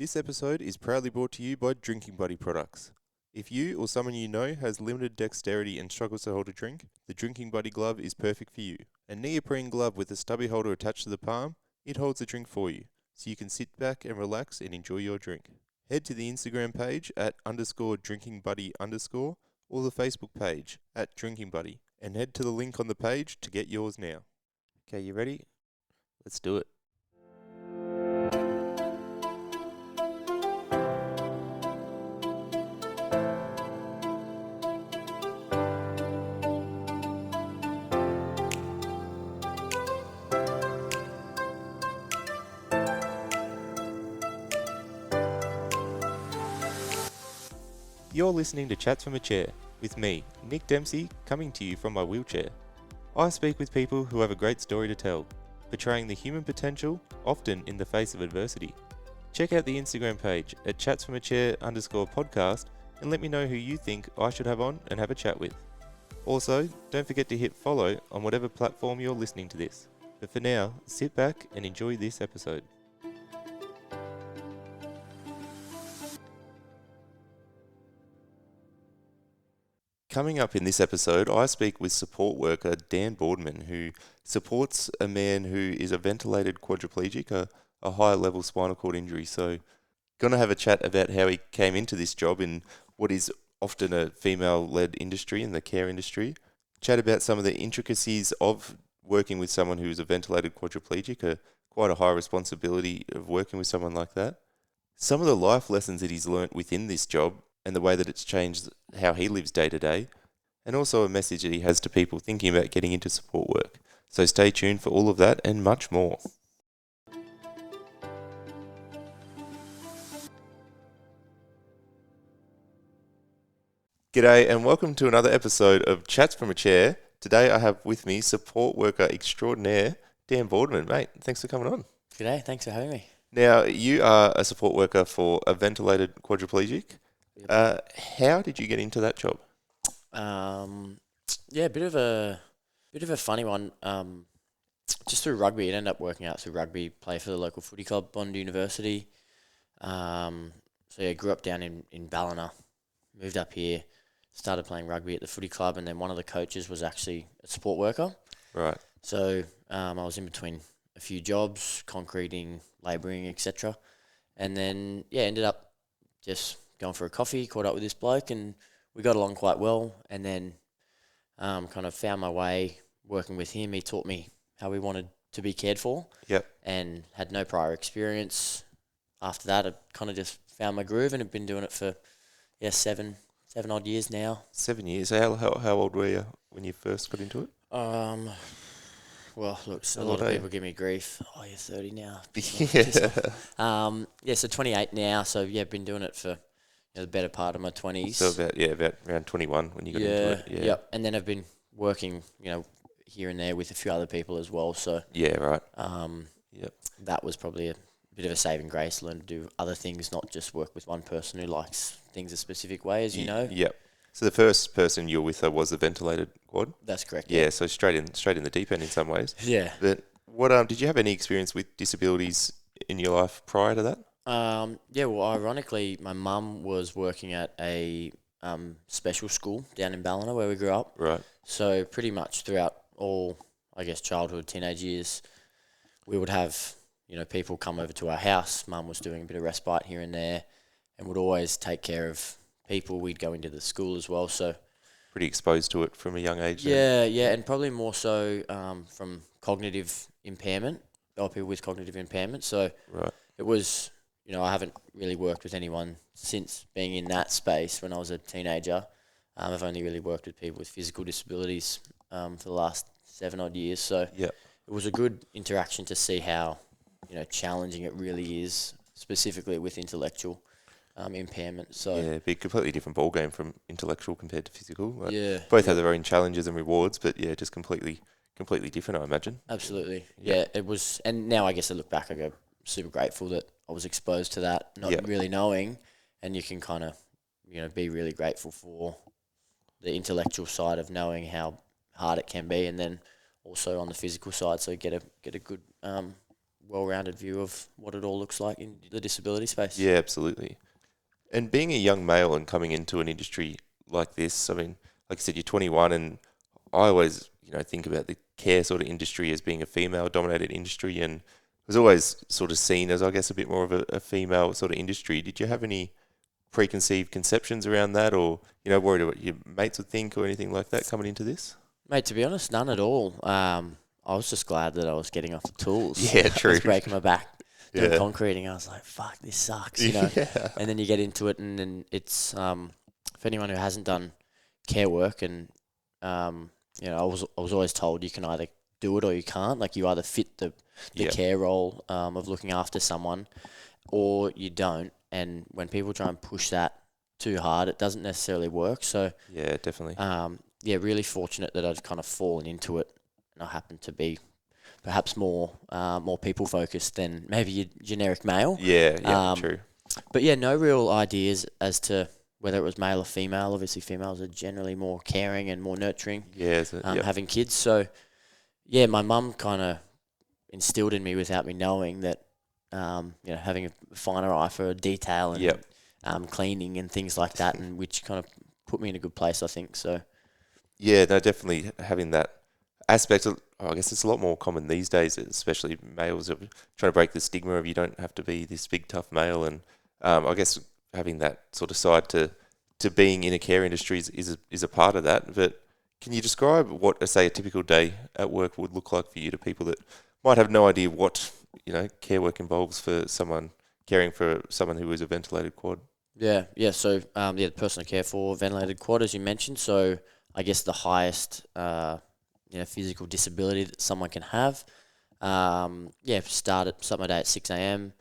This episode is proudly brought to you by Drinking Buddy products. If you or someone you know has limited dexterity and struggles to hold a drink, the Drinking Buddy glove is perfect for you. A neoprene glove with a stubby holder attached to the palm, it holds the drink for you, so you can sit back and relax and enjoy your drink. Head to the Instagram page at _drinkingbuddy_ or the Facebook page at Drinking Buddy, and head to the link on the page to get yours now. Okay, you ready? Let's do it. You're listening to Chats from a Chair, with me, Nick Dempsey, coming to you from my wheelchair. I speak with people who have a great story to tell, portraying the human potential, often in the face of adversity. Check out the Instagram page at chatsfromachair_podcast and let me know who you think I should have on and have a chat with. Also, don't forget to hit follow on whatever platform you're listening to this. But for now, sit back and enjoy this episode. Coming up in this episode, I speak with support worker Dan Boardman, who supports a man who is a ventilated quadriplegic, a higher level spinal cord injury. So, going to have a chat about how he came into this job in what is often a female-led industry in the care industry. Chat about some of the intricacies of working with someone who is a ventilated quadriplegic, quite a high responsibility of working with someone like that. Some of the life lessons that he's learnt within this job and the way that it's changed how he lives day to day, and also a message that he has to people thinking about getting into support work. So stay tuned for all of that and much more. G'day and welcome to another episode of Chats from a Chair. Today I have with me support worker extraordinaire, Dan Boardman. Mate, thanks for coming on. G'day, thanks for having me. Now, you are a support worker for a ventilated quadriplegic. How did you get into that job? Yeah, a bit of a funny one. Just through rugby, it ended up working out through rugby. Play for the local footy club, Bond University. So yeah, grew up down in Ballina, moved up here, started playing rugby at the footy club, and then one of the coaches was actually a support worker. Right. So I was in between a few jobs, concreting, labouring, etc. And then yeah, ended up just going for a coffee, caught up with this bloke, and we got along quite well. And then kind of found my way working with him. He taught me how we wanted to be cared for. Yep. And had no prior experience. After that, I kind of just found my groove and have been doing it for seven odd years now. 7 years. How old were you when you first got into it? Well, look, a lot of people give me grief. Oh, you're 30 now. So 28 now. So yeah, been doing it for the better part of my 20s. So about around 21 when you got into it. Yeah. Yep. And then I've been working, here and there with a few other people as well. So yeah, right. Yep. That was probably a bit of a saving grace. Learn to do other things, not just work with one person who likes things a specific way, as you know. Yep. So the first person you were with was the ventilated quad? That's correct. Yeah, so straight in the deep end in some ways. Yeah. But what did you have any experience with disabilities in your life prior to that? Well, ironically, my mum was working at a special school down in Ballina where we grew up. Right. So pretty much throughout all, I guess, childhood, teenage years, we would have, people come over to our house. Mum was doing a bit of respite here and there and would always take care of people. We'd go into the school as well, so pretty exposed to it from a young age. Yeah, and probably more so from cognitive impairment, or people with cognitive impairment. So right. It was, I haven't really worked with anyone since being in that space when I was a teenager. I've only really worked with people with physical disabilities for the last 7 odd years. So yep. It was a good interaction to see how, challenging it really is, specifically with intellectual impairment. So yeah, it'd be a completely different ballgame from intellectual compared to physical. Like both have their own challenges and rewards, but yeah, just completely different, I imagine. Absolutely. Yeah, it was. And now I guess I look back, I go super grateful that I was exposed to that, not really knowing, and you can kind of, be really grateful for the intellectual side of knowing how hard it can be, and then also on the physical side, so get a good well-rounded view of what it all looks like in the disability space. Yeah, absolutely. And being a young male and coming into an industry like this, I mean, like I said, you're 21, and I always, think about the care sort of industry as being a female-dominated industry, and it was always sort of seen as, I guess, a bit more of a female sort of industry. Did you have any preconceived conceptions around that, or worried about what your mates would think or anything like that coming into this? Mate, to be honest, none at all. I was just glad that I was getting off the tools. Yeah, I true. was breaking my back doing Yeah. concreting. I was like, fuck, this sucks, you know. Yeah. And then you get into it, and then it's for anyone who hasn't done care work, and I was always told you can either do it or you can't. Like, you either fit the Yep. care role of looking after someone, or you don't. And when people try and push that too hard, it doesn't necessarily work. So Yeah, definitely. really fortunate that I've kind of fallen into it, and I happen to be perhaps more people focused than maybe your generic male. Yeah, true. But yeah, no real ideas as to whether it was male or female. Obviously, females are generally more caring and more nurturing, Yeah, so, yep. having kids. So yeah, my mum kind of instilled in me without me knowing that, having a finer eye for detail and Yep. Cleaning and things like that, and which kind of put me in a good place, I think. So Yeah, no, definitely having that aspect. I guess it's a lot more common these days, especially males are trying to break the stigma of you don't have to be this big tough male, and I guess having that sort of side to being in a care industry is a part of that. But can you describe what, say, a typical day at work would look like for you to people that might have no idea what care work involves for someone caring for someone who is a ventilated quad? Yeah. So, the person I care for, ventilated quad, as you mentioned. So, I guess the highest, physical disability that someone can have. Start my day at 6 a.m.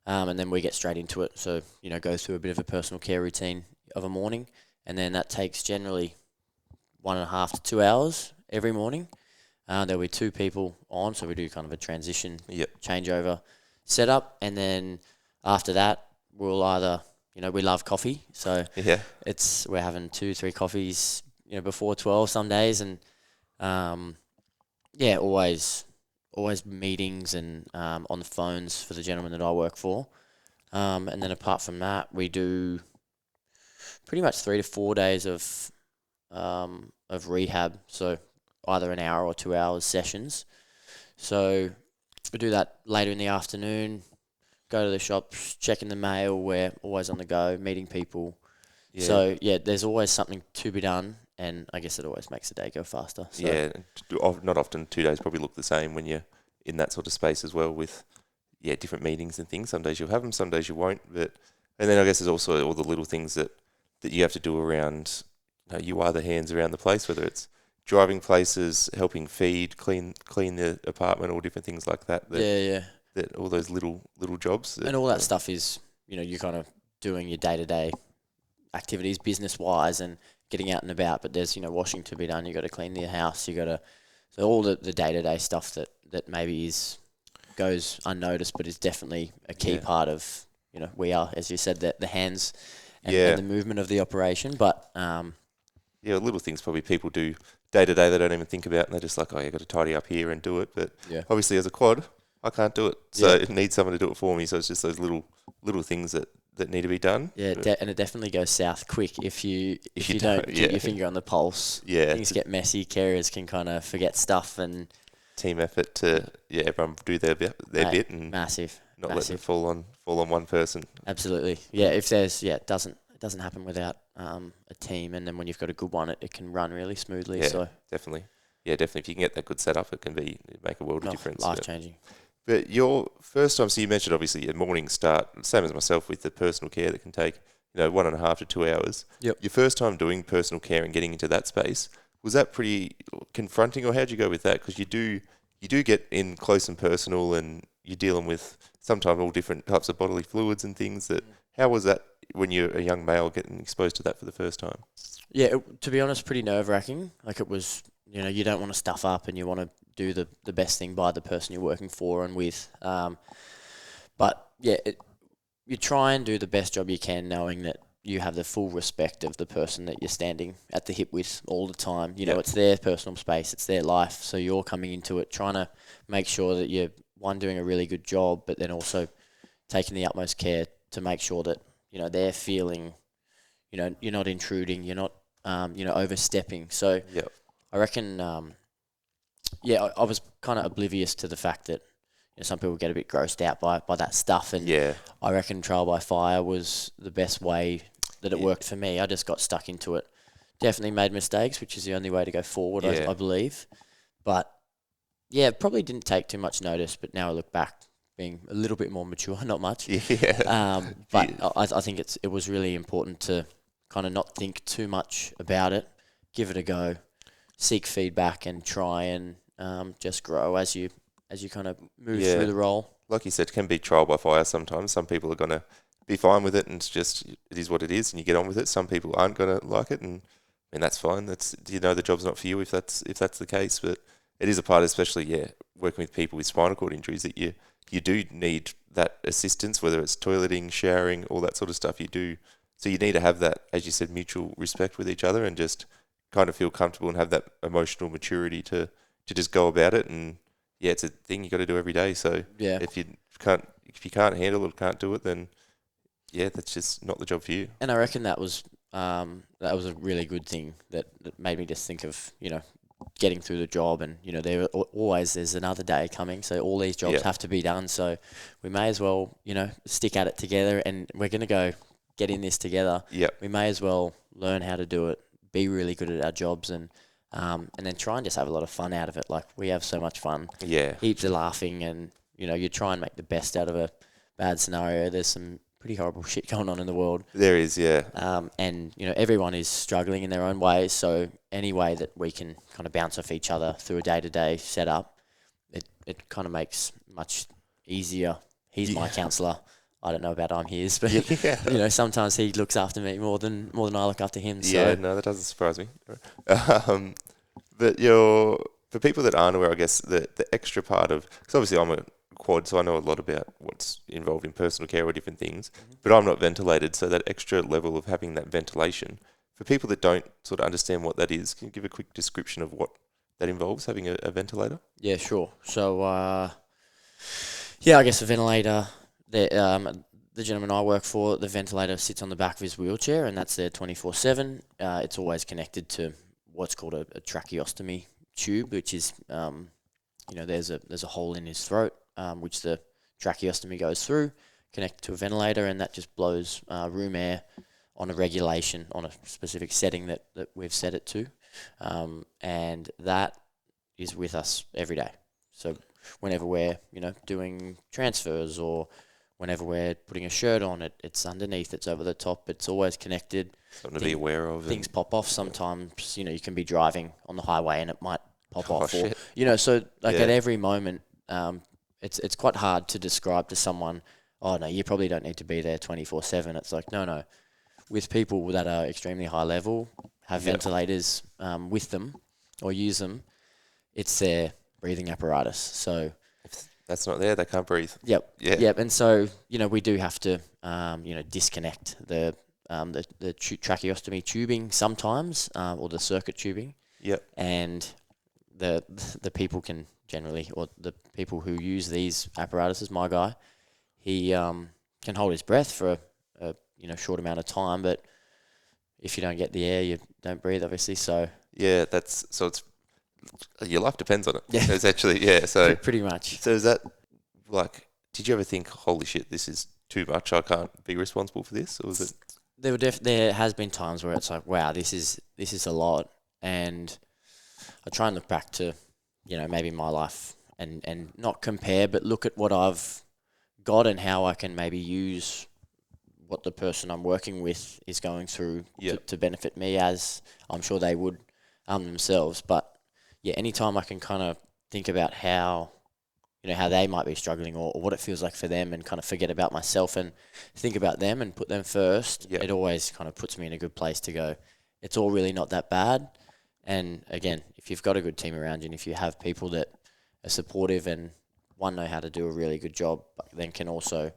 And then we get straight into it. So, go through a bit of a personal care routine of a morning, and then that takes generally 1.5 to 2 hours every morning. There'll be 2 people on, so we do kind of a transition changeover setup, and then after that, we'll either, we love coffee, so Yeah. we're having 2-3 coffees, before 12 some days, and always meetings and on the phones for the gentleman that I work for, and then apart from that, we do pretty much 3 to 4 days of rehab, so either an hour or 2 hours sessions. So we do that later in the afternoon, go to the shops, checking the mail, we're always on the go, meeting people. Yeah. So, there's always something to be done, and I guess it always makes the day go faster. So. Yeah, not often 2 days probably look the same when you're in that sort of space as well with, different meetings and things. Some days you'll have them, some days you won't. And then I guess there's also all the little things that you have to do around, you are the hands around the place, whether it's driving places, helping feed, clean the apartment, all different things like that. That all those little jobs. And all that stuff is, you're kind of doing your day-to-day activities business-wise and getting out and about, but there's, washing to be done. You got to clean the house. So all the day-to-day stuff that maybe goes unnoticed, but is definitely a key part of, we are, as you said, the hands and the movement of the operation. But little things probably people do day to day they don't even think about, and they're just like, oh, got to tidy up here and do it. But obviously, as a quad, I can't do it, so it needs someone to do it for me. So it's just those little things that need to be done. Yeah, and it definitely goes south quick if you don't keep your finger on the pulse. Yeah, things get messy. Carers can kind of forget stuff, and team effort to everyone do their bit and massive. Let it fall on one person. Absolutely, yeah. If there's it doesn't happen without a team, and then when you've got a good one, it can run really smoothly. Yeah, so definitely. Yeah, definitely. If you can get that good setup, it can make a world of difference. Life changing. But your first time, so you mentioned obviously a morning start, same as myself with the personal care that can take 1.5 to 2 hours. Yep. Your first time doing personal care and getting into that space, was that pretty confronting, or how'd you go with that? Because you do get in close and personal, and you're dealing with sometimes all different types of bodily fluids and things. How was that when you're a young male getting exposed to that for the first time? Yeah, to be honest, pretty nerve-wracking. Like, it was, you don't want to stuff up, and you want to do the best thing by the person you're working for and with. But yeah, you try and do the best job you can, knowing that you have the full respect of the person that you're standing at the hip with all the time. It's their personal space, it's their life, so you're coming into it trying to make sure that you're one, doing a really good job, but then also taking the utmost care to make sure that, they're feeling, you're not intruding, you're not, overstepping. So Yep. I reckon, I was kind of oblivious to the fact that some people get a bit grossed out by that stuff, and Yeah. I reckon trial by fire was the best way that it worked for me. I just got stuck into it. Definitely made mistakes, which is the only way to go forward, I believe. But yeah, probably didn't take too much notice. But now I look back, being a little bit more mature, not much. Yeah. But I think it was really important to kind of not think too much about it, give it a go, seek feedback, and try and just grow as you kind of move through the role. Like you said, it can be trial by fire sometimes. Some people are going to be fine with it, and it is what it is, and you get on with it. Some people aren't going to like it, and that's fine. The job's not for you if that's the case. But it is a part, especially working with people with spinal cord injuries, that you do need that assistance, whether it's toileting, showering, all that sort of stuff. You do, so you need to have that, as you said, mutual respect with each other, and just kind of feel comfortable and have that emotional maturity to just go about it. And it's a thing you got to do every day. So if you can't handle it, can't do it, then that's just not the job for you. And I reckon that was a really good thing that made me just think of getting through the job, and there's another day coming, so all these jobs have to be done. So we may as well stick at it together, and we're gonna go get in this together. We may as well learn how to do it, be really good at our jobs, and then try and just have a lot of fun out of it. Like, we have so much fun. Heaps of laughing, and you try and make the best out of a bad scenario. There's some pretty horrible shit going on in the world. There is, and everyone is struggling in their own ways. So any way that we can kind of bounce off each other through a day-to-day setup, it kind of makes much easier. He's my counsellor. I don't know about I'm his, but sometimes he looks after me more than I look after him. So. Yeah, no, that doesn't surprise me. But for people that aren't aware, I guess the extra part of, because obviously I'm a quad, so I know a lot about what's involved in personal care or different things, but I'm not ventilated, so that extra level of having that ventilation, for people that don't sort of understand what that is, can you give a quick description of what that involves, having a ventilator? Yeah, sure. So, I guess a ventilator, the gentleman I work for, the ventilator sits on the back of his wheelchair, and that's there 24/7. It's always connected to what's called a tracheostomy tube, which is, there's a hole in his throat, which the tracheostomy goes through, connected to a ventilator, and that just blows room air on a regulation, on a specific setting that we've set it to. And that is with us every day. So whenever we're, doing transfers, or whenever we're putting a shirt on, it's underneath, it's over the top, it's always connected. Something to be aware of. Things pop off sometimes. You can be driving on the highway and it might pop off. Shit. Or, so like at every moment, it's quite hard to describe to someone, oh no, you probably don't need to be there 24/7. It's like, no. With people that are extremely high level, have ventilators with them or use them, it's their breathing apparatus. So if that's not there, they can't breathe. Yep. And so, we do have to, disconnect the tracheostomy tubing sometimes, or the circuit tubing. Yep. And the people can generally, or the people who use these apparatuses, my guy, he can hold his breath for a short amount of time, but if you don't get the air, you don't breathe, obviously. So it's your life depends on it. Yeah. It's actually so pretty much. So is that, like, did you ever think, holy shit, this is too much, I can't be responsible for this? Or was it? There has been times where it's like, wow, this is a lot, and I try and look back to, maybe my life and not compare, but look at what I've got and how I can maybe use what the person I'm working with is going through to benefit me, as I'm sure they would themselves. But anytime I can kind of think about how they might be struggling, or what it feels like for them, and kind of forget about myself and think about them and put them first, it always kind of puts me in a good place to go, it's all really not that bad. And again, if you've got a good team around you, and if you have people that are supportive and know how to do a really good job, but then can also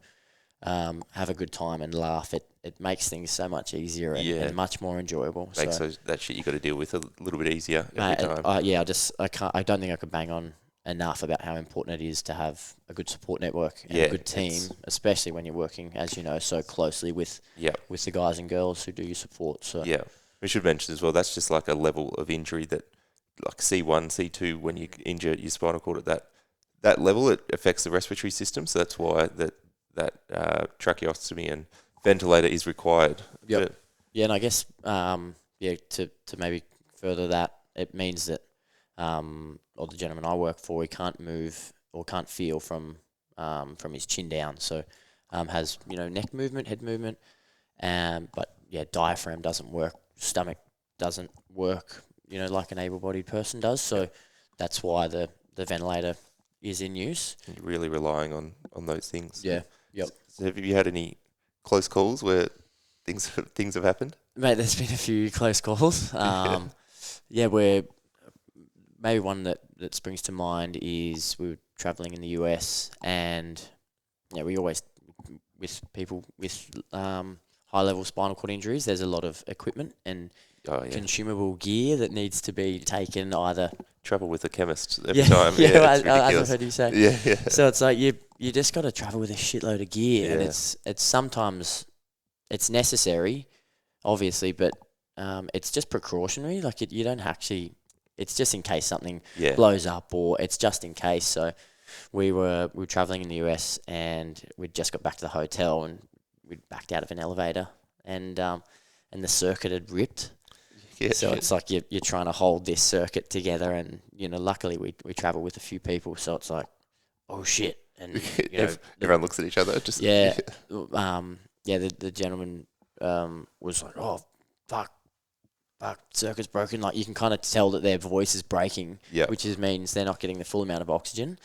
have a good time and laugh, it makes things so much easier and much more enjoyable. Makes that shit you got to deal with a little bit easier every time. I don't think I could bang on enough about how important it is to have a good support network and Yeah, a good team, especially when you're working, as you know, so closely with the guys and girls who do your support. So Yeah. We should mention as well, that's just like a level of injury that, like C1, C2, when you injure your spinal cord at that level, it affects the respiratory system. So that's why that tracheostomy and ventilator is required. Yep. Yeah, and I guess to maybe further that, it means that or the gentleman I work for, he can't move or can't feel from his chin down. So has neck movement, head movement, but diaphragm doesn't work, stomach doesn't work, like an able-bodied person does. So that's why the ventilator is in use. You're really relying on those things. Yeah. Yep. So have you had any close calls where things have happened? Mate, there's been a few close calls. Where maybe one that springs to mind is we were traveling in the US, and we always, with people with high-level spinal cord injuries, there's a lot of equipment and consumable gear that needs to be taken either. Travel with a chemist every time. As I've heard you say. Yeah. So it's like you just got to travel with a shitload of gear, and it's sometimes it's necessary, obviously, but it's just precautionary. Like you don't actually. It's just in case something blows up, or it's just in case. So we were traveling in the US, and we'd just got back to the hotel, and we'd backed out of an elevator, and the circuit had ripped. Yeah, so it's like you're trying to hold this circuit together, and luckily we travel with a few people, so it's like, oh shit, and everyone looks at each other. Just the gentleman was like, oh fuck, circuit's broken. Like you can kind of tell that their voice is breaking, which means they're not getting the full amount of oxygen.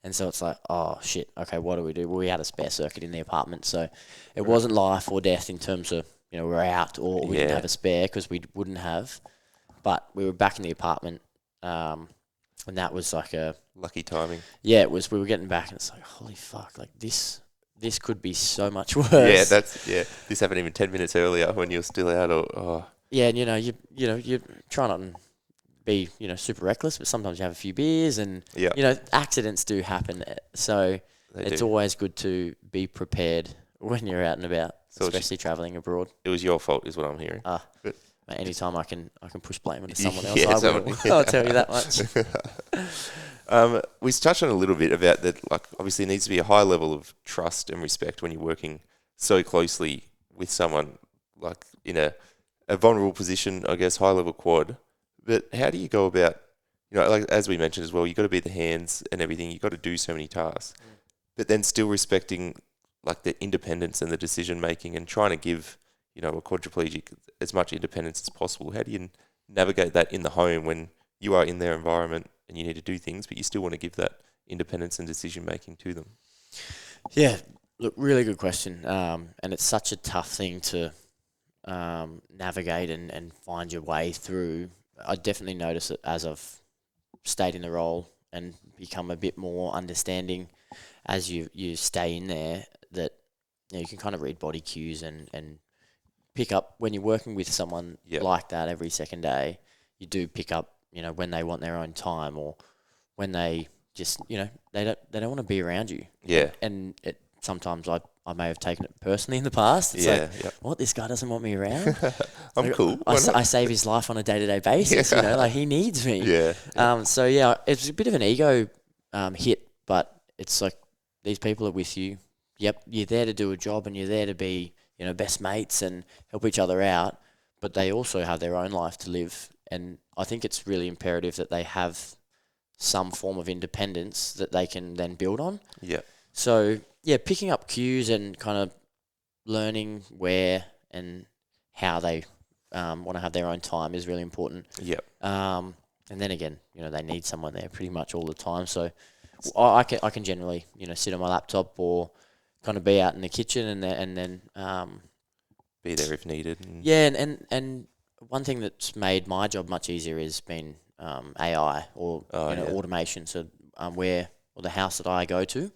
And so it's like, oh shit, okay, what do we do? Well, we had a spare circuit in the apartment, so it wasn't life or death in terms of we're out or we didn't have a spare, because we wouldn't have. But we were back in the apartment, and that was like a lucky timing. Yeah, it was. We were getting back, and it's like, holy fuck, like this could be so much worse. This happened even 10 minutes earlier when you're still out. Yeah, and you try not to be super reckless, but sometimes you have a few beers, and accidents do happen. So it's always good to be prepared when you're out and about, especially traveling abroad. It was your fault, is what I'm hearing. Mate, anytime I can push blame onto someone else, I will. I'll tell you that much. We touched on a little bit about that. Like, obviously, there needs to be a high level of trust and respect when you're working so closely with someone, like in a vulnerable position, I guess, high level quad. But how do you go about, like as we mentioned as well, you got to be the hands and everything. You got to do so many tasks, but then still respecting like the independence and the decision making, and trying to give a quadriplegic as much independence as possible. How do you navigate that in the home when you are in their environment and you need to do things, but you still want to give that independence and decision making to them? Yeah, look, really good question. And it's such a tough thing to navigate and find your way through. I definitely notice it as I've stayed in the role and become a bit more understanding as you stay in there, that you can kind of read body cues and pick up when you're working with someone like that every second day. You do pick up when they want their own time, or when they just they don't want to be around you. And it sometimes I may have taken it personally in the past. It's what, this guy doesn't want me around? I'm cool. I save his life on a day-to-day basis, like he needs me. So it's a bit of an ego hit, but it's like these people are with you. Yep, you're there to do a job, and you're there to be best mates and help each other out, but they also have their own life to live. And I think it's really imperative that they have some form of independence that they can then build on. So picking up cues and kind of learning where and how they want to have their own time is really important. And then again, they need someone there pretty much all the time. So I can generally sit on my laptop or kind of be out in the kitchen and then be there if needed. And one thing that's made my job much easier has been AI or automation. So the house that I go to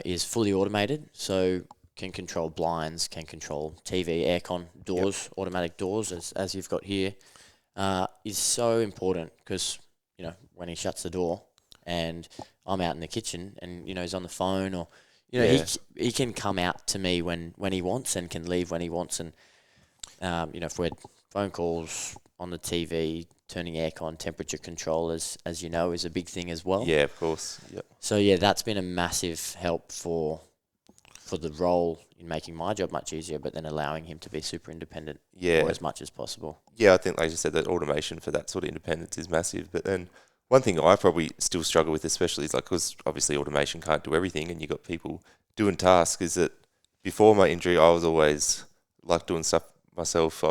is fully automated, so can control blinds, can control TV, aircon, doors, automatic doors, as you've got here, is so important, because when he shuts the door and I'm out in the kitchen and, he's on the phone or, Yeah. he can come out to me when he wants and can leave when he wants. And, if we had phone calls on the TV, turning aircon, temperature control, as you know, is a big thing as well. Yeah, of course. Yep. So, yeah, that's been a massive help for the role in making my job much easier, but then allowing him to be super independent Yeah. for as much as possible. Yeah, I think, like you said, that automation for that sort of independence is massive. But then one thing I probably still struggle with, especially, is like, because obviously automation can't do everything and you've got people doing tasks, is that before my injury, I was always like doing stuff myself.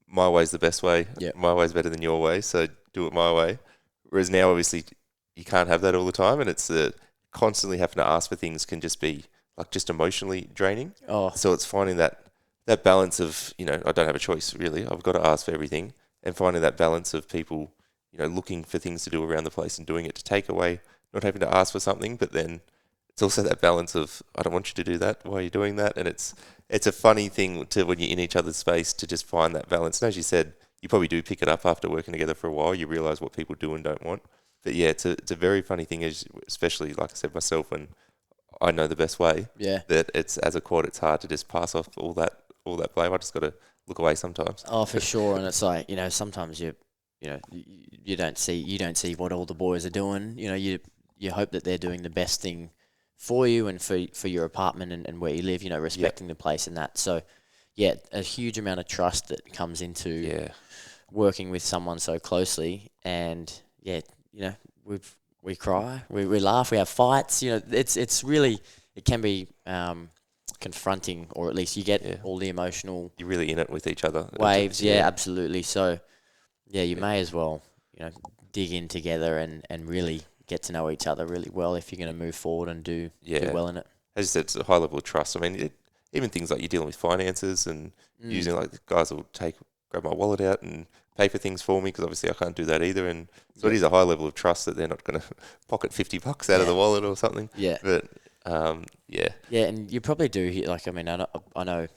My way's the best way. Yep. My way's better than your way, so do it my way. Whereas now, obviously, you can't have that all the time, and it's constantly having to ask for things can just be like just emotionally draining. Oh, So it's finding that balance of, I don't have a choice really. I've got to ask for everything, and finding that balance of people, looking for things to do around the place and doing it to take away, not having to ask for something, but then it's also that balance of, I don't want you to do that. Why are you doing that? And it's a funny thing to, when you're in each other's space, to just find that balance. And as you said, you probably do pick it up after working together for a while. You realise what people do and don't want. But yeah, it's a very funny thing, especially, like I said, myself, when I know the best way. yeah. That it's, as a quad, it's hard to just pass off all that blame. I just got to look away sometimes. Oh, for sure. And it's like, sometimes you don't see what all the boys are doing. You hope that they're doing the best thing for you and for your apartment and where you live, respecting the place and that. So, yeah, a huge amount of trust that comes into working with someone so closely. And, yeah, we cry, we laugh, we have fights. It's really, it can be confronting, or at least you get all the emotional You're really in it with each other. waves. Yeah, absolutely. So, yeah, you may as well, dig in together and really get to know each other really well if you're going to move forward and do well in it. As you said, it's a high level of trust. I mean, even things like you're dealing with finances and using, like, the guys will grab my wallet out and pay for things for me, because obviously I can't do that either. And so it is a high level of trust that they're not going to pocket $50 out of the wallet or something. Yeah. But yeah, and you probably do hear, like, I mean, I know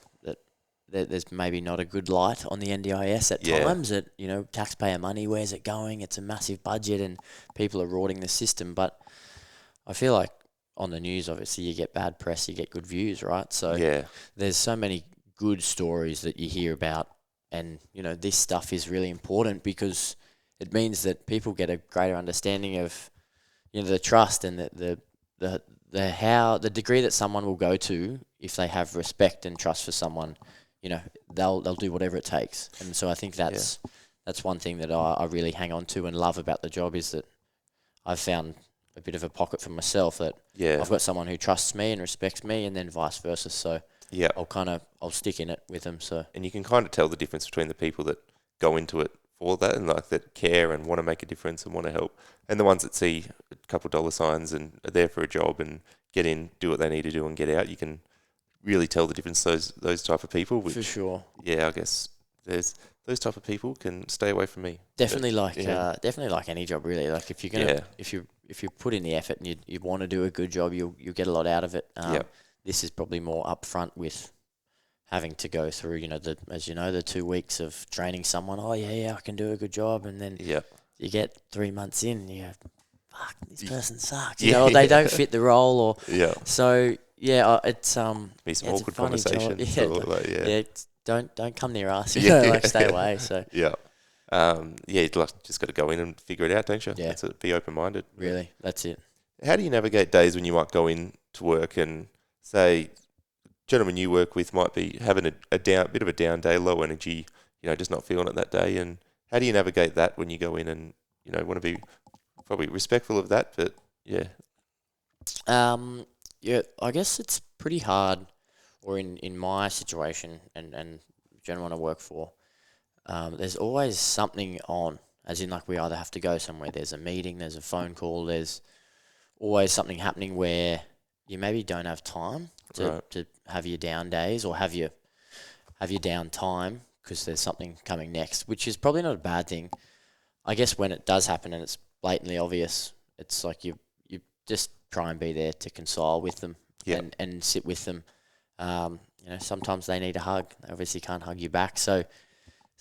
that there's maybe not a good light on the NDIS at times. That taxpayer money, where's it going? It's a massive budget, and people are rorting the system. But I feel like on the news, obviously, you get bad press, you get good views, right? So there's so many good stories that you hear about, and this stuff is really important because it means that people get a greater understanding of the trust and the degree that someone will go to if they have respect and trust for someone. They'll do whatever it takes. And so I think that's one thing that I really hang on to and love about the job, is that I've found a bit of a pocket for myself, that I've got someone who trusts me and respects me, and then vice versa. So I'll stick in it with them. So, and you can kind of tell the difference between the people that go into it for that and, like, that care and want to make a difference and want to help, and the ones that see a couple dollar signs and are there for a job and get in, do what they need to do and get out. You can really tell the difference, those type of people. Which, for sure. Yeah, I guess there's those type of people can stay away from me. Definitely, definitely like any job, really. Like, if you're gonna if you put in the effort and you want to do a good job, you'll get a lot out of it. This is probably more upfront with having to go through, the 2 weeks of training someone. Oh yeah, I can do a good job, and then you get 3 months in, and you go, fuck, this person sucks. Or they don't fit the role, or so. Yeah, it's be some awkward conversations. Don't come near us. Stay away. So you just got to go in and figure it out, don't you? Yeah. Be open minded. Really, that's it. How do you navigate days when you might go in to work and say, gentleman you work with might be having a bit of a down day, low energy, just not feeling it that day, and how do you navigate that when you go in and want to be probably respectful of that, but I guess it's pretty hard, or in my situation and gentleman I work for, there's always something on, as in, like, we either have to go somewhere, there's a meeting, there's a phone call, there's always something happening where you maybe don't have time to have your down days, or have your down time, because there's something coming next, which is probably not a bad thing. I guess when it does happen and it's blatantly obvious, it's like you just try and be there to console with them and sit with them. Sometimes they need a hug. They obviously can't hug you back. So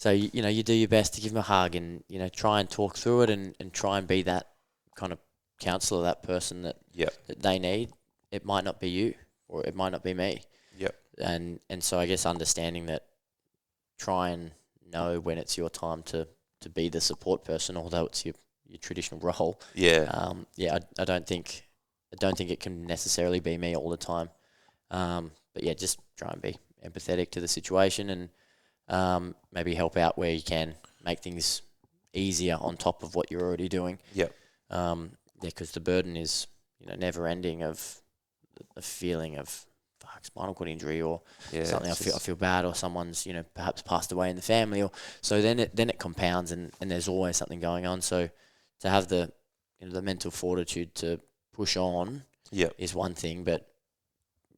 you do your best to give them a hug and, try and talk through it and try and be that kind of counsellor, that person that Yep. that they need, it might not be you or it might not be me. Yep. And so I guess understanding that, try and know when it's your time to be the support person, although it's your traditional role. Yeah. I don't think it can necessarily be me all the time. But yeah, just try and be empathetic to the situation and maybe help out where you can, make things easier on top of what you're already doing. Yep. Because the burden is, never ending of the feeling of spinal cord injury or something. I feel bad, or someone's perhaps passed away in the family, or so then it compounds and there's always something going on. So to have the the mental fortitude to push on is one thing, but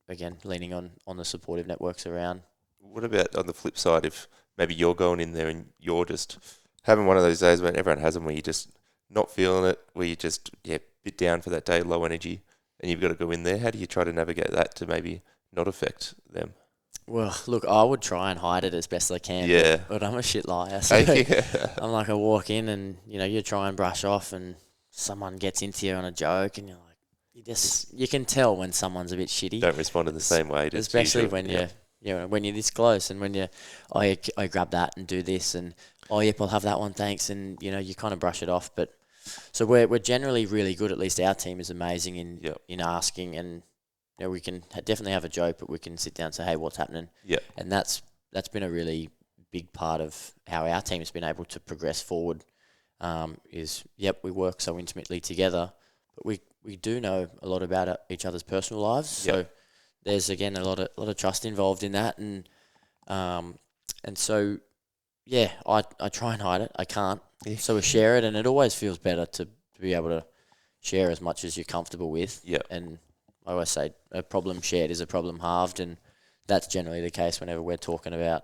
again, leaning on the supportive networks around. What about on the flip side, if maybe you're going in there and you're just having one of those days when everyone has them, where you're just not feeling it, where you just bit down for that day, low energy, and you've got to go in there? How do you try to navigate that to maybe not affect them? Well, look, I would try and hide it as best I can. Yeah. But I'm a shit liar. So I'm like, I walk in and, you try and brush off and someone gets into you on a joke and you're like, you can tell when someone's a bit shitty. Don't respond in the same way. Especially when when you're this close and when I grab that and do this and, oh, yep, I'll have that one, thanks. And, you kind of brush it off. But so we're generally really good, at least our team is amazing in asking, and we can definitely have a joke, but we can sit down and say, hey, what's happening? Yeah. And that's been a really big part of how our team's been able to progress forward. We work so intimately together, but we do know a lot about each other's personal lives. So there's again a lot of trust involved in that, and so I try and hide it. I can't. So we share it, and it always feels better to be able to share as much as you're comfortable with. Yeah. And I always say a problem shared is a problem halved, and that's generally the case whenever we're talking about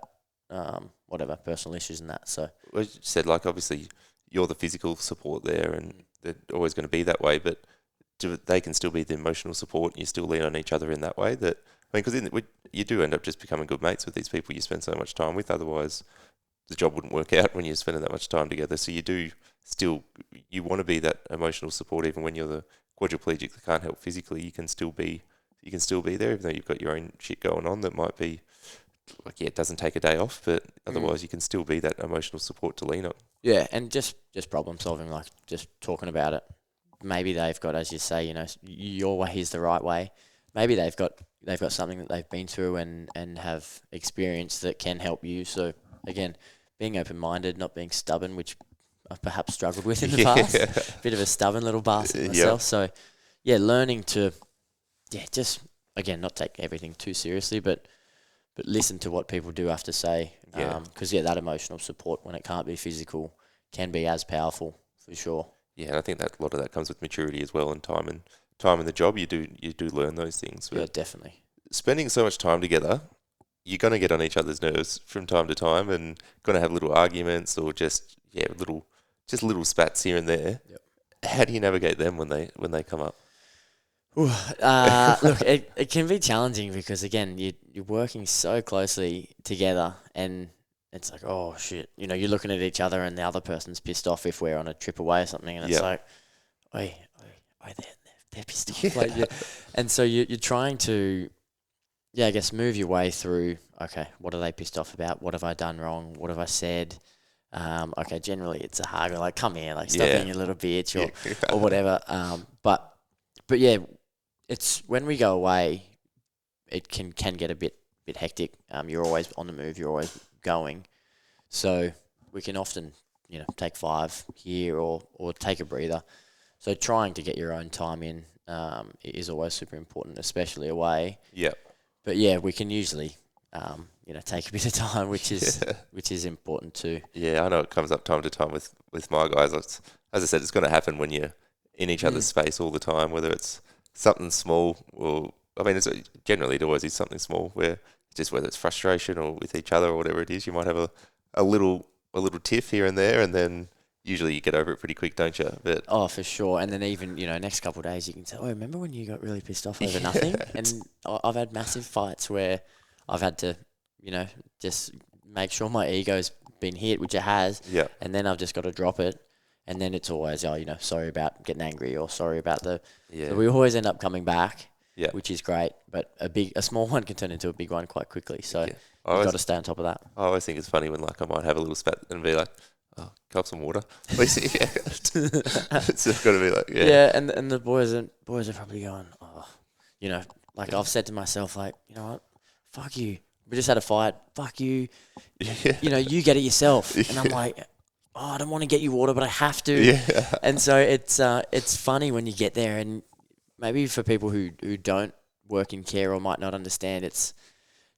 whatever personal issues and that. So well, you said, like, obviously you're the physical support there, and they're always going to be that way, but they can still be the emotional support, and you still lean on each other in that way. Because you do end up just becoming good mates with these people you spend so much time with. Otherwise, the job wouldn't work out when you're spending that much time together. So you want to be that emotional support, even when you're the quadriplegic that can't help physically. You can still be there, even though you've got your own shit going on that might be like, it doesn't take a day off, but otherwise you can still be that emotional support to lean on. Yeah, and just problem solving, like just talking about it. Maybe they've got, as you say, your way is the right way. Maybe they've got something that they've been through and have experienced that can help you. So again, being open-minded, not being stubborn, which I've perhaps struggled with in the past. Bit of a stubborn little bastard myself. So learning to just again not take everything too seriously, but listen to what people do have to say. Because that emotional support, when it can't be physical, can be as powerful for sure. Yeah, and I think that a lot of that comes with maturity as well, and time in the job. You do learn those things. Yeah, definitely. Spending so much time together, you're going to get on each other's nerves from time to time, and going to have little arguments or just little spats here and there. Yep. How do you navigate them when they come up? Look, it can be challenging because again, you're working so closely together, and it's like, oh shit, you're looking at each other, and the other person's pissed off if we're on a trip away or something, and it's like, oi, they're pissed off. And so you're trying to, I guess, move your way through. Okay, what are they pissed off about? What have I done wrong? What have I said? Okay, generally it's a hug, like, come here, like, stop being a little bitch or whatever. But yeah, it's when we go away, it can get a bit hectic. You're always on the move. You're always going. So we can often, take 5 here or take a breather. So trying to get your own time in is always super important, especially away. Yeah. But yeah, we can usually, take a bit of time, which is important too. Yeah, I know it comes up time to time with my guys. As I said, it's going to happen when you're in each other's space all the time, whether it's something small or, generally it always is something small, where just whether it's frustration or with each other or whatever it is, you might have a little tiff here and there, and then usually you get over it pretty quick, don't you? But for sure. And then even, next couple of days you can say, oh, remember when you got really pissed off over nothing? And I've had massive fights where I've had to, just make sure my ego's been hit, which it has. Yeah. And then I've just got to drop it And then it's always, sorry about getting angry or sorry about the. Yeah. So we always end up coming back, Yeah. which is great. But a small one can turn into a big one quite quickly. So Yeah. you've got to stay on top of that. I always think it's funny when like I might have a little spat and be like, "Oh, cup some water, please." Yeah. It's got to be like, yeah. Yeah, and the boys are probably going, oh, like I've said to myself, like, you know what, fuck you. We just had a fight. Fuck you. Yeah. You get it yourself. And I'm Yeah. like, oh, I don't want to get you water, but I have to. Yeah. And so it's funny when you get there, and maybe for people who don't work in care or might not understand, it's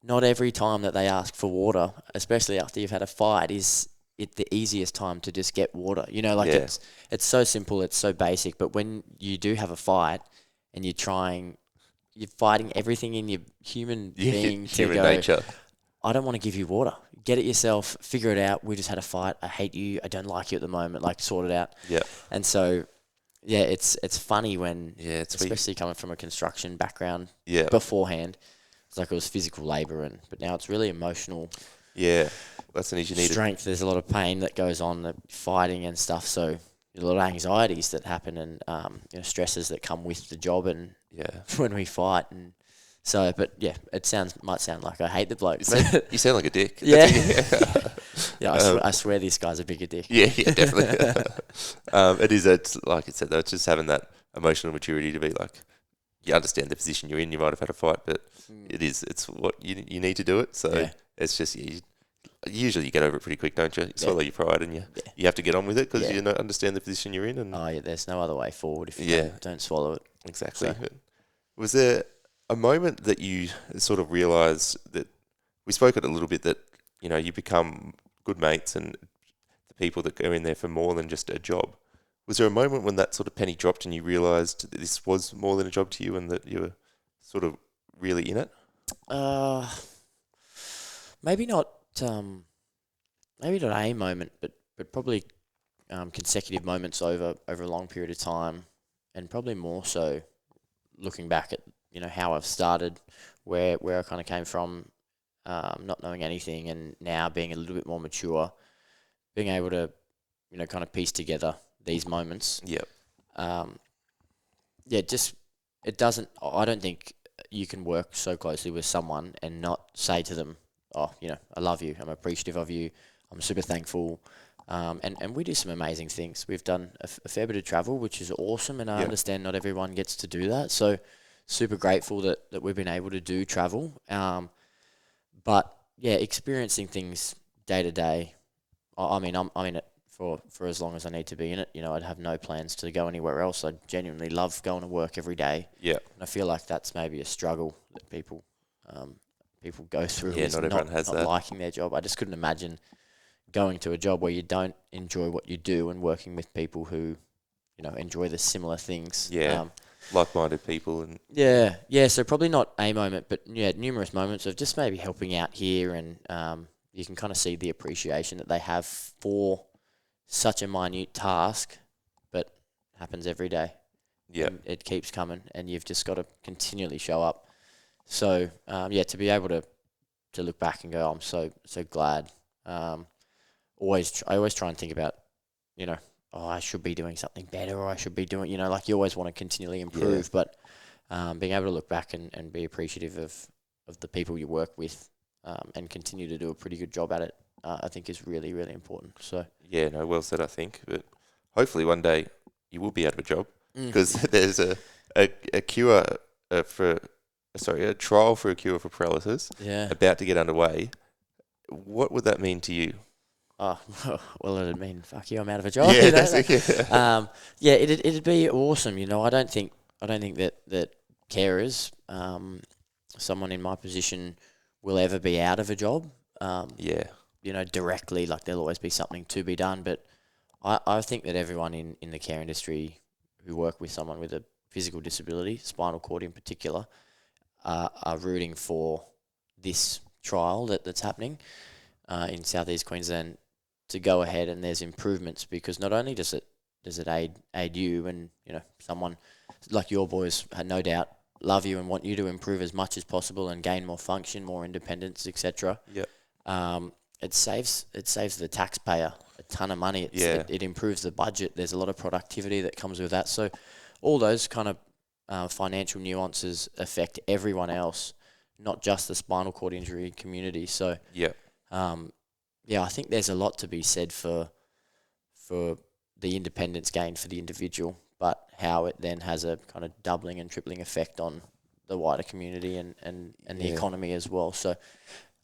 not every time that they ask for water, especially after you've had a fight, is it the easiest time to just get water. Like Yeah. it's so simple, it's so basic, but when you do have a fight and you're fighting everything in your human being to Human go, nature. I don't want to give you water. Get it yourself, figure it out. We just had a fight. I hate you. I don't like you at the moment. Like, sort it out. Yeah. And so, yeah, it's funny when, Yeah. especially coming from a construction background Yeah. beforehand, it's like it was physical labor, but now it's really emotional Yeah. Lesson is you need strength. There's a lot of pain that goes on, the fighting and stuff. So a lot of anxieties that happen, and stresses that come with the job, and Yeah. when we fight. And so, but yeah, might sound like I hate the bloke. You sound like a dick. Yeah. Yeah. I swear this guy's a bigger dick. Yeah, definitely. It is. It's like I said, though. It's just having that emotional maturity to be like, you understand the position you're in. You might have had a fight, but it's what you need to do it. So Yeah. it's just usually you get over it pretty quick, don't you? You swallow your pride and you have to get on with it because you understand the position you're in. And Oh yeah, there's no other way forward if you don't swallow it. exactly. So. But was there a moment that you sort of realised that we spoke it a little bit that you become good mates and the people that go in there for more than just a job? Was there a moment when that sort of penny dropped and you realised that this was more than a job to you and that you were sort of really in it? Maybe not. Maybe not a moment, but probably consecutive moments over a long period of time, and probably more so looking back at how I've started, where I kind of came from, not knowing anything, and now being a little bit more mature, being able to kind of piece together these moments. Yep. Just it doesn't. I don't think you can work so closely with someone and not say to them, oh, I love you. I'm appreciative of you. I'm super thankful. And we do some amazing things. We've done a fair bit of travel, which is awesome. And I understand not everyone gets to do that. So super grateful that we've been able to do travel. But yeah, experiencing things day to day. I mean, I'm in it for as long as I need to be in it. I'd have no plans to go anywhere else. I genuinely love going to work every day. Yeah. And I feel like that's maybe a struggle that people go through. Yeah, not everyone has that. Liking their job. I just couldn't imagine going to a job where you don't enjoy what you do and working with people who, enjoy the similar things. Yeah. Like-minded people. And Yeah. So probably not a moment, but numerous moments of just maybe helping out here, and you can kind of see the appreciation that they have for such a minute task, but happens every day. Yeah. And it keeps coming, and you've just got to continually show up. So to be able to look back and go, I'm so glad. I always try and think about, I should be doing something better, or I should be doing, like you always want to continually improve. But being able to look back and be appreciative of the people you work with, and continue to do a pretty good job at it, I think is really, really important. So yeah, no, well said, I think. But hopefully one day you will be out of a job, because there's a cure a trial for a cure for paralysis about to get underway. What would that mean to you? Oh, well, it'd mean, fuck you, I'm out of a job. Yeah, It'd be awesome. I don't think that carers, someone in my position, will ever be out of a job. Directly, like there'll always be something to be done. But I think that everyone in the care industry who work with someone with a physical disability, spinal cord in particular, are rooting for this trial that's happening in Southeast Queensland to go ahead, and there's improvements, because not only does it aid you, and someone like your boys, no doubt, love you and want you to improve as much as possible and gain more function, more independence, etc. Yeah. it saves the taxpayer a ton of money. It improves the budget. There's a lot of productivity that comes with that. So all those kind of financial nuances affect everyone else, not just the spinal cord injury community. So I think there's a lot to be said for the independence gained for the individual, but how it then has a kind of doubling and tripling effect on the wider community and the economy as well. So,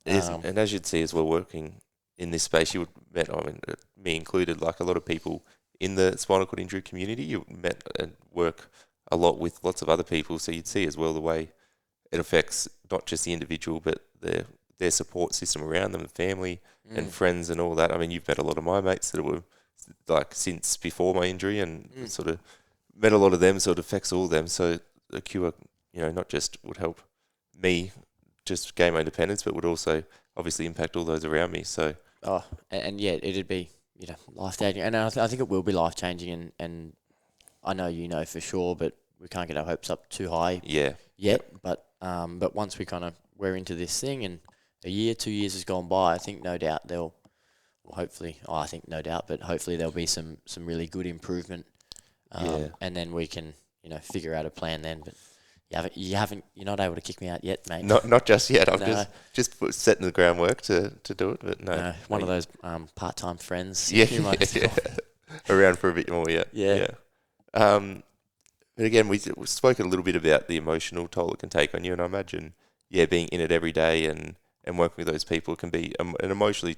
and as you'd see as well, working in this space, you would met, I mean, me included, like a lot of people in the spinal cord injury community, you met and work a lot with lots of other people. So you'd see as well the way it affects not just the individual, but their support system around them, and family and friends and all that. I mean, you've met a lot of my mates that were like since before my injury, and sort of met a lot of them. So it affects all of them. So the cure, not just would help me just gain my independence, but would also obviously impact all those around me. So it'd be life changing, and I think it will be life changing. And I know for sure, but we can't get our hopes up too high yet. But once we're into this thing, and a year, 2 years has gone by, I think no doubt hopefully there'll be some really good improvement. And then we can figure out a plan then. But you're not able to kick me out yet, mate. Not just yet. I'm just setting the groundwork to do it. But no, one of those part-time friends. Around for a bit more. Yeah. But again, we spoke a little bit about the emotional toll it can take on you, and I imagine, being in it every day and working with those people can be an emotionally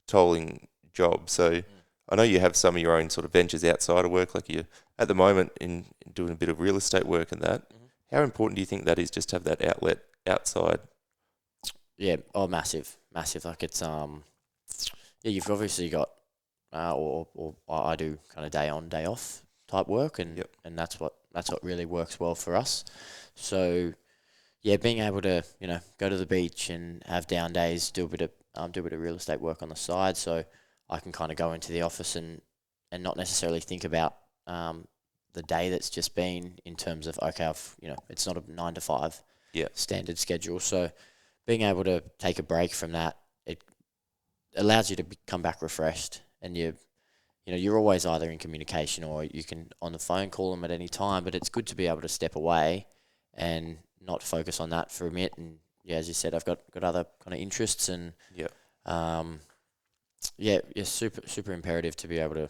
tolling job. So I know you have some of your own sort of ventures outside of work, like you're at the moment in doing a bit of real estate work and that. How important do you think that is, just to have that outlet outside? Yeah, massive. Like it's you've obviously got or I do kind of day on, day off type work, and that's what really works well for us. So being able to go to the beach and have down days, do a bit of real estate work on the side, so I can kind of go into the office and not necessarily think about the day that's just been, in terms of, okay, it's not a 9 to 5 standard schedule. So being able to take a break from that, it allows you to come back refreshed, and you're always either in communication or you can on the phone call them at any time. But it's good to be able to step away and not focus on that for a minute. And as you said, I've got other kind of interests, and super imperative to be able to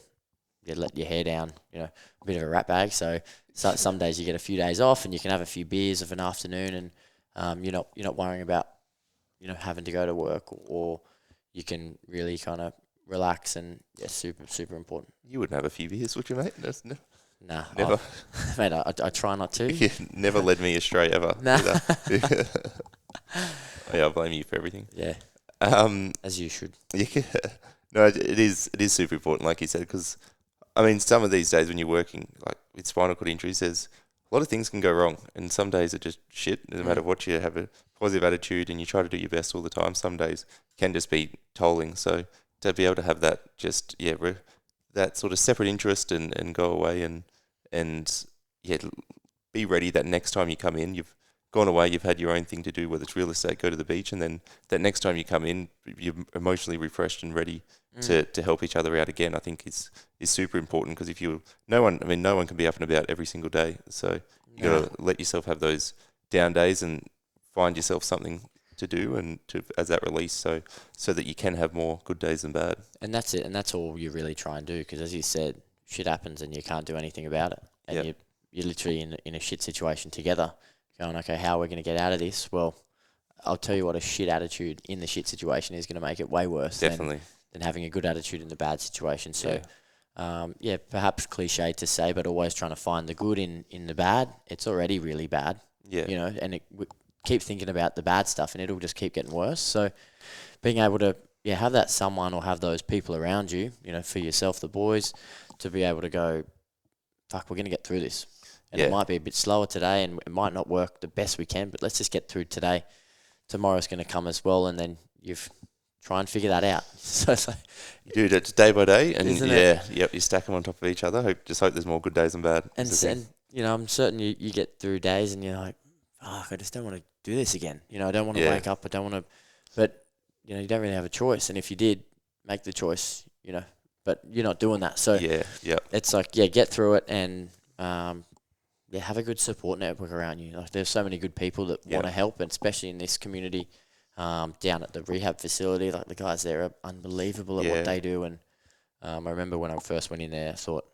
let your hair down, a bit of a rat bag. So some days you get a few days off and you can have a few beers of an afternoon, and you're not worrying about having to go to work, or you can really kind of relax. And super important. You wouldn't have a few beers, would you, mate? Nah, never. Mate, I try not to. You never led me astray ever. Nah. I blame you for everything. Yeah. As you should. Yeah. No, it is super important, like you said, because I mean, some of these days when you're working like with spinal cord injuries, there's a lot of things can go wrong, and some days are just shit. No matter what, you have a positive attitude and you try to do your best all the time. Some days can just be tolling. So to be able to have that that sort of separate interest and go away and be ready that next time you come in, you've gone away, you've had your own thing to do, whether it's real estate, go to the beach, and then that next time you come in, you're emotionally refreshed and ready to help each other out again. I think is super important, because no one can be up and about every single day. So you got to let yourself have those down days and find yourself something to do and as that release, so that you can have more good days than bad. And that's it, and that's all you really try and do, because as you said, shit happens and you can't do anything about it, and you're literally in a shit situation together, going, okay, how are we going to get out of this? Well, I'll tell you what, a shit attitude in the shit situation is going to make it way worse. Definitely. Than having a good attitude in the bad situation. So, perhaps cliche to say, but always trying to find the good in the bad. It's already really bad. Yeah. And keep thinking about the bad stuff, and it'll just keep getting worse. So being able to have that someone, or have those people around you, for yourself, the boys, to be able to go, fuck, we're going to get through this. And it might be a bit slower today, and it might not work the best we can, but let's just get through today. Tomorrow's going to come as well, and then try and figure that out. So it's like, you do that day by day, and you stack them on top of each other. Hope there's more good days than bad. And I'm certain you get through days and you're like, fuck, I just don't want to do this again. I don't want to wake up. I don't want to. But you don't really have a choice. And if you did make the choice, but you're not doing that. So it's like, get through it and have a good support network around you. Like there's so many good people that want to help, and especially in this community down at the rehab facility. Like the guys there are unbelievable at what they do. And I remember when I first went in there, I thought,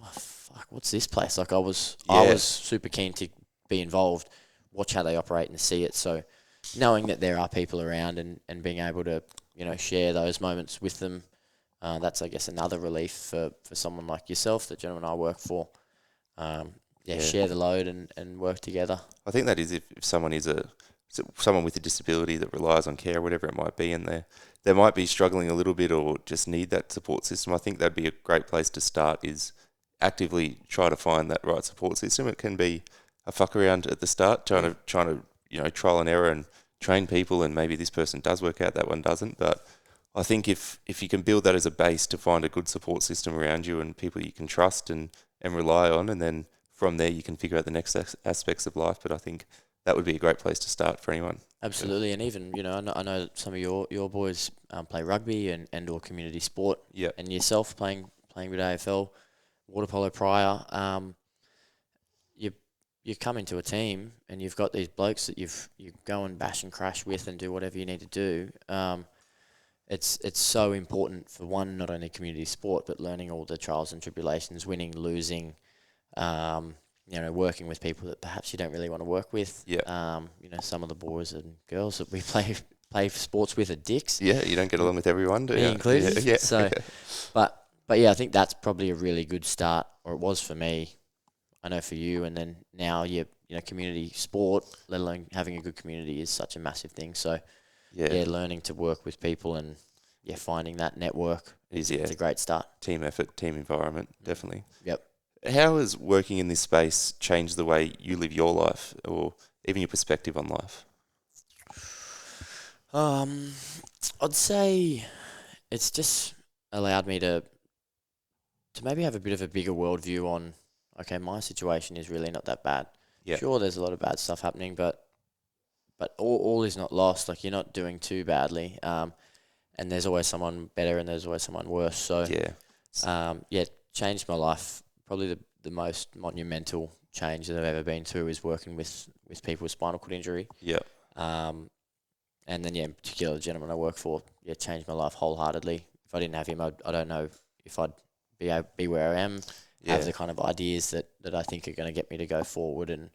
oh fuck, what's this place? Like I was super keen to be involved, watch how they operate and see it. So knowing that there are people around and being able to share those moments with them, that's I guess another relief for someone like yourself, the gentleman I work for. Share the load and work together. I think that is if someone is someone with a disability that relies on care, whatever it might be, and they might be struggling a little bit or just need that support system. I think that'd be a great place to start, is actively try to find that right support system. It can be a fuck around at the start, trying to trial and error and train people, and maybe this person does work out, that one doesn't. But I think if you can build that as a base to find a good support system around you and people you can trust and rely on, and then from there you can figure out the next aspects of life. But I think that would be a great place to start for anyone. Absolutely, and even I know that some of your boys play rugby and or community sport. Yeah. And yourself playing with AFL, water polo prior. You come into a team and you've got these blokes that you go and bash and crash with and do whatever you need to do. It's so important for one, not only community sport, but learning all the trials and tribulations, winning, losing. Working with people that perhaps you don't really want to work with. Yeah. Some of the boys and girls that we play sports with are dicks. Yeah, you don't get along with everyone, do you? Me included. Yeah. So, but yeah, I think that's probably a really good start, or it was for me. I know for you, and then now community sport, let alone having a good community, is such a massive thing. So, learning to work with people and finding that network is a great start. Team effort, team environment, definitely. Yep. How has working in this space changed the way you live your life, or even your perspective on life? I'd say it's just allowed me to maybe have a bit of a bigger worldview on, okay, my situation is really not that bad. Yeah. Sure, there's a lot of bad stuff happening, but all is not lost. Like, you're not doing too badly. And there's always someone better and there's always someone worse. So, changed my life. Probably the most monumental change that I've ever been through is working with people with spinal cord injury. Yeah. And then, in particular, the gentleman I work for, changed my life wholeheartedly. If I didn't have him, I don't know if I'd be where I am, have the kind of ideas that I think are going to get me to go forward. And,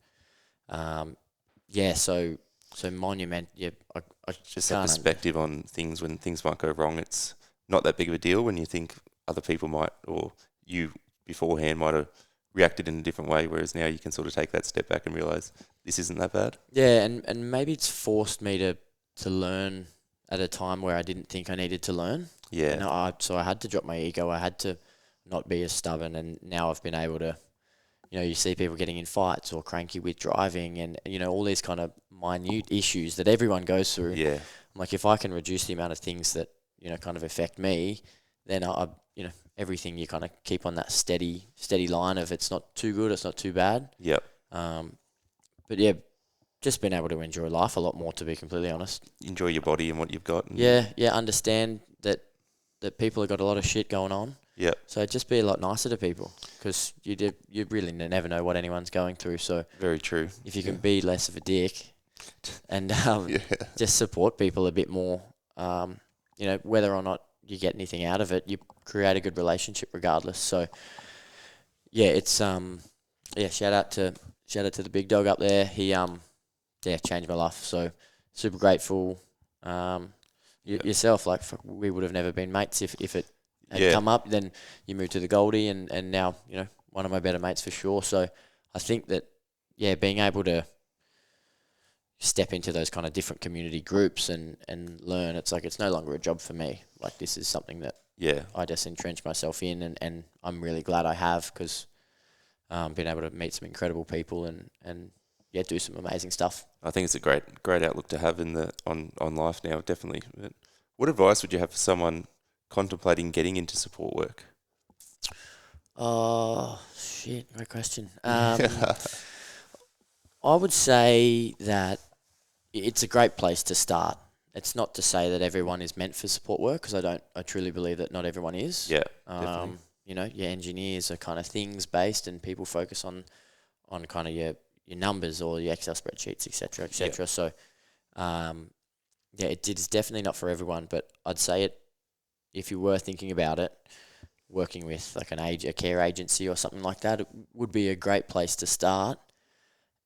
so monument, I just that perspective on things. When things might go wrong, it's not that big of a deal when you think other people might, or you beforehand might have reacted in a different way, whereas now you can sort of take that step back and realise this isn't that bad. Yeah, and maybe it's forced me to learn at a time where I didn't think I needed to learn. Yeah. So I had to drop my ego. I had to not be as stubborn, and now I've been able to, you see people getting in fights or cranky with driving and, all these kind of minute issues that everyone goes through. Yeah. I'm like, if I can reduce the amount of things that, kind of affect me, then everything you kind of keep on that steady line of it's not too good, it's not too bad. Yep. But yeah, just being able to enjoy life a lot more, to be completely honest. Enjoy your body and what you've got. Understand that people have got a lot of shit going on. Yeah. So just be a lot nicer to people, because you really never know what anyone's going through. So very true. If you can be less of a dick and just support people a bit more, whether or not you get anything out of it, you create a good relationship regardless. So it's shout out to the big dog up there. He changed my life. So super grateful. Yourself, like, we would have never been mates if it had come up. Then you moved to the Goldie, and now one of my better mates for sure. So I think that being able to step into those kind of different community groups and learn, it's like, it's no longer a job for me. Like, this is something that I just entrench myself in, and I'm really glad I have, because been able to meet some incredible people and do some amazing stuff. I think it's a great outlook to have on life now, definitely. But what advice would you have for someone contemplating getting into support work? Oh, shit, great question. I would say that it's a great place to start. it's not to say that everyone is meant for support work, because I truly believe that not everyone is. Yeah, definitely. You know, your engineers are kind of things based, and people focus on kind of your numbers or your Excel spreadsheets, etc., etc. So, yeah, it is definitely not for everyone, but I'd say it, if you were thinking about it, working with like a care agency or something like that, it would be a great place to start,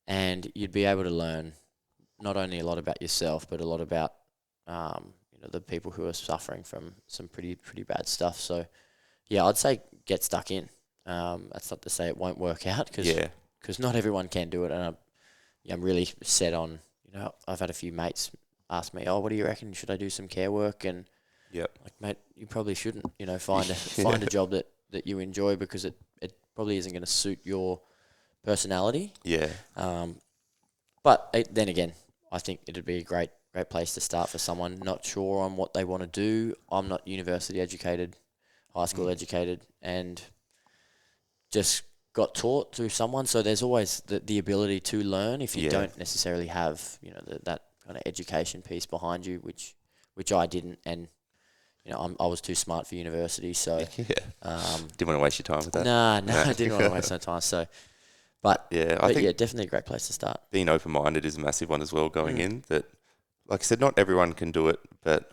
and you'd be able to learn not only a lot about yourself, but a lot about the people who are suffering from some pretty bad stuff. So yeah, I'd say get stuck in. That's not to say it won't work out, because not everyone can do it, and I'm really set on. I've had a few mates ask me, "Oh, what do you reckon? Should I do some care work?" And like, mate, you probably shouldn't. Find a job that you enjoy, because it probably isn't going to suit your personality. Yeah. But then again, I think it'd be a great place to start for someone not sure on what they want to do. I'm not university educated, high school educated, and just got taught through someone. So there's always the ability to learn if you don't necessarily have that kind of education piece behind you, which I didn't, and I was too smart for university. So didn't want to waste your time with that. Nah, I didn't want to waste my time. So. But I think definitely a great place to start. Being open-minded is a massive one as well, going in. That, like I said, not everyone can do it, but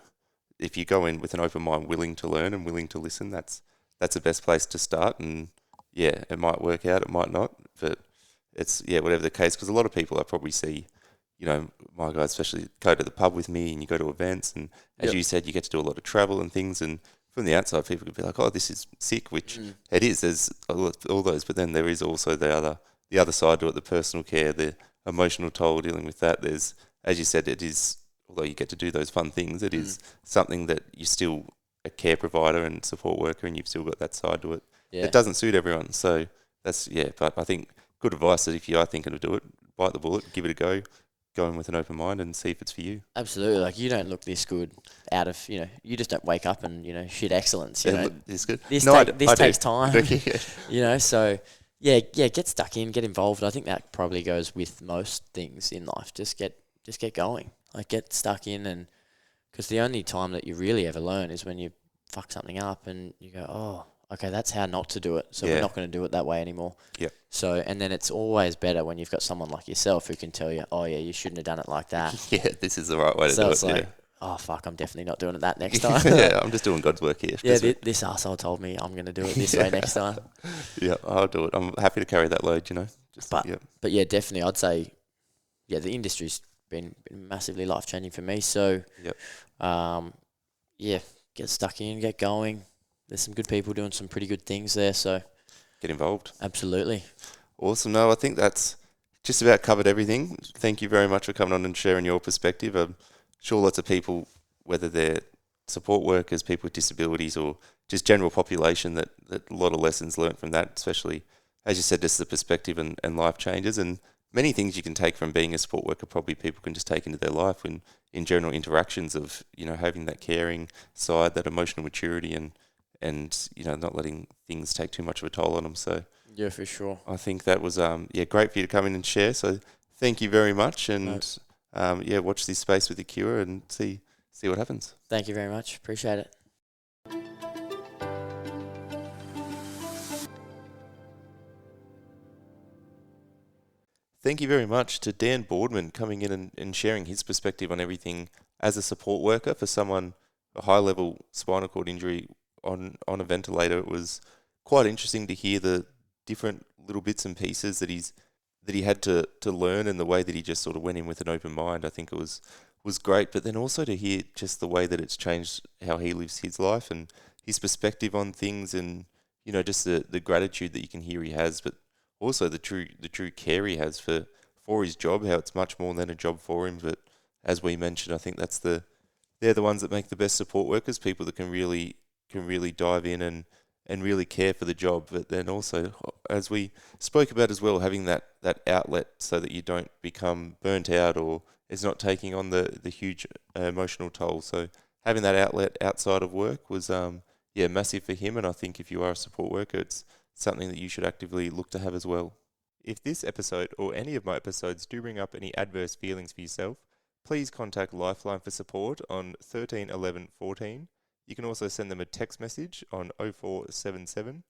if you go in with an open mind, willing to learn and willing to listen, that's the best place to start. And yeah, it might work out, it might not, but it's whatever the case. Because a lot of people I probably see, my guys especially, go to the pub with me, and you go to events, and as you said, you get to do a lot of travel and things. And from the outside, people could be like, "Oh, this is sick," which it is. There's all those, but then there is also the other side to it, the personal care, the emotional toll dealing with that. There's, as you said, it is, although you get to do those fun things, it is something that you're still a care provider and support worker, and you've still got that side to it. Yeah. It doesn't suit everyone. So that's, but I think good advice that if you are thinking of do it, bite the bullet, give it a go in with an open mind and see if it's for you. Absolutely. Like, you don't look this good out of, you just don't wake up and, shit excellence. This good. This takes time, so... Yeah, get stuck in, get involved. I think that probably goes with most things in life. Just get going. Like, get stuck in, and because the only time that you really ever learn is when you fuck something up and you go, "Oh, okay, that's how not to do it. So we're not going to do it that way anymore." Yeah. So, and then it's always better when you've got someone like yourself who can tell you, "Oh yeah, you shouldn't have done it like that." Yeah, this is the right way to do it. So it's like, "Oh fuck, I'm definitely not doing it that next time." Yeah, I'm just doing God's work here. Yeah, this arsehole told me I'm going to do it this way next time. Yeah, I'll do it. I'm happy to carry that load, But yeah, definitely, I'd say, the industry's been massively life changing for me. So, get stuck in, get going. There's some good people doing some pretty good things there. So, get involved. Absolutely. Awesome. No, I think that's just about covered everything. Thank you very much for coming on and sharing your perspective. I'm sure lots of people, whether they're support workers, people with disabilities, or just general population, that a lot of lessons learnt from that, especially, as you said, just the perspective and life changes, and many things you can take from being a support worker, probably people can just take into their life in general interactions of, having that caring side, that emotional maturity, and not letting things take too much of a toll on them. So yeah, for sure. I think that was great for you to come in and share. So thank you very much, and watch this space with the cure and see what happens. Thank you very much. Appreciate it. Thank you very much to Dan Boardman coming in and sharing his perspective on everything as a support worker for someone, a high-level spinal cord injury on a ventilator. It was quite interesting to hear the different little bits and pieces that he had to learn, and the way that he just sort of went in with an open mind. I think it was great, but then also to hear just the way that it's changed how he lives his life and his perspective on things, and just the gratitude that you can hear he has, but also the true care he has for his job, how it's much more than a job for him. But as we mentioned, I think they're the ones that make the best support workers, people that can really dive in and really care for the job. But then also, as we spoke about as well, having that outlet so that you don't become burnt out, or it's not taking on the huge emotional toll. So having that outlet outside of work was massive for him. And I think if you are a support worker, it's something that you should actively look to have as well. If this episode or any of my episodes do bring up any adverse feelings for yourself, please contact Lifeline for support on 13 11 14. You can also send them a text message on 0477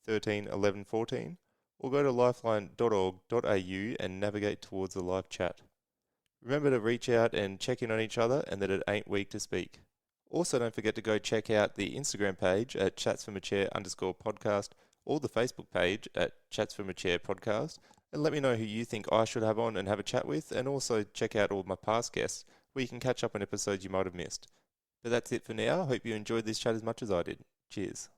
13 11 14 or go to lifeline.org.au and navigate towards the live chat. Remember to reach out and check in on each other and that it ain't weak to speak. Also, don't forget to go check out the Instagram page at chatsfromachair_podcast or the Facebook page at Chats from a Chair Podcast, and let me know who you think I should have on and have a chat with, and also check out all of my past guests where you can catch up on episodes you might have missed. But that's it for now. I hope you enjoyed this chat as much as I did. Cheers.